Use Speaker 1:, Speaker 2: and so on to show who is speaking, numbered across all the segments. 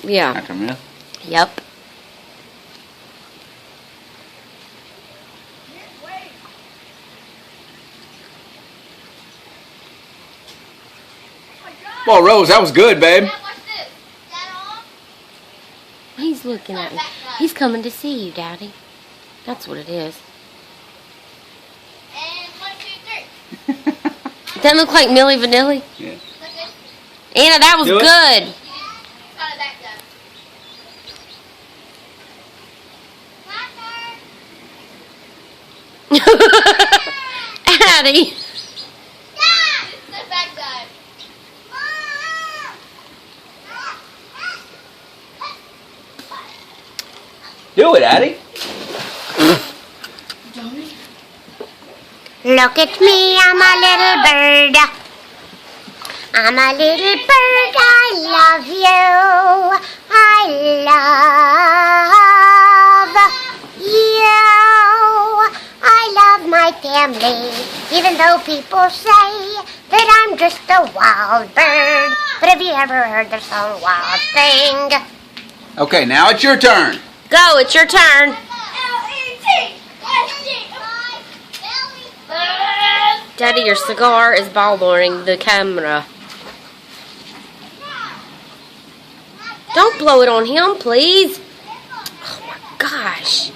Speaker 1: Yeah.
Speaker 2: After me.
Speaker 1: Yep.
Speaker 2: Well, Rose, that was good, babe.
Speaker 1: He's looking at me. He's coming to see you, Daddy. That's what it is.
Speaker 3: And 1, 2, 3.
Speaker 1: Doesn't that look like Milli Vanilli?
Speaker 2: Yeah.
Speaker 1: Anna, that was
Speaker 2: Do it.
Speaker 1: good.
Speaker 3: Got it back done.
Speaker 1: Addie.
Speaker 3: Sit back done.
Speaker 2: Do it, Addie.
Speaker 4: Look at me, I'm a little bird. I'm a little bird, I love you. I love you. I love my family, even though people say that I'm just a wild bird. But have you ever heard the song Wild Thing?
Speaker 2: Okay, now it's your turn.
Speaker 1: Go, it's your turn. Daddy, your cigar is bothering the camera. Don't blow it on him, please. Oh my gosh.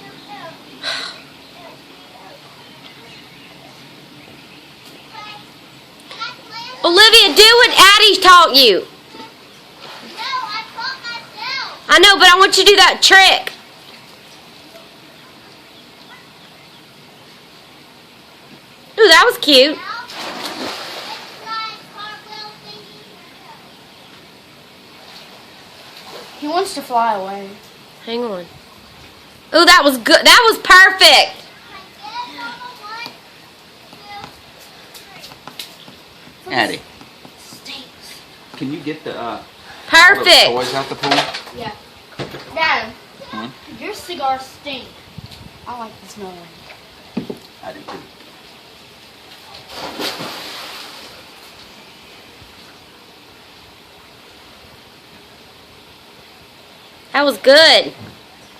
Speaker 1: Olivia, do what Addie taught you. I know, but I want you to do that trick. Ooh, that was cute.
Speaker 5: He wants to fly away.
Speaker 1: Hang on. Ooh, that was good. That was perfect.
Speaker 2: Addie, can you get the
Speaker 1: Perfect.
Speaker 2: toys out the pool?
Speaker 5: Yeah. Dad,
Speaker 2: Huh?
Speaker 5: your cigars stink. I like the smell of it.
Speaker 2: I do too.
Speaker 1: That was good.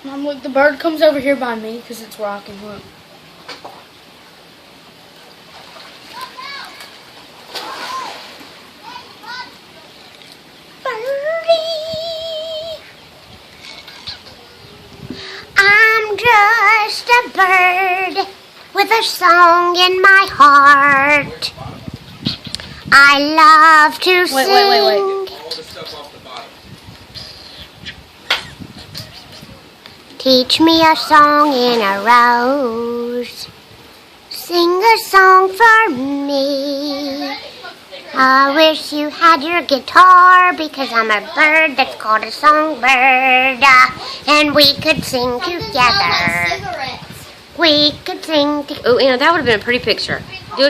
Speaker 5: Mom, look, the bird comes over here by me because it's rocking. Look.
Speaker 4: I'm just a bird with a song in my heart. I love to sing.
Speaker 5: Wait.
Speaker 2: All the stuff off the bottom.
Speaker 4: Teach me a song in a rose. Sing a song for me. I wish you had your guitar because I'm a bird that's called a songbird. And we could sing together.
Speaker 3: Cigarettes.
Speaker 4: We could sing together.
Speaker 1: Oh, Anna, that would have been a pretty picture. Do it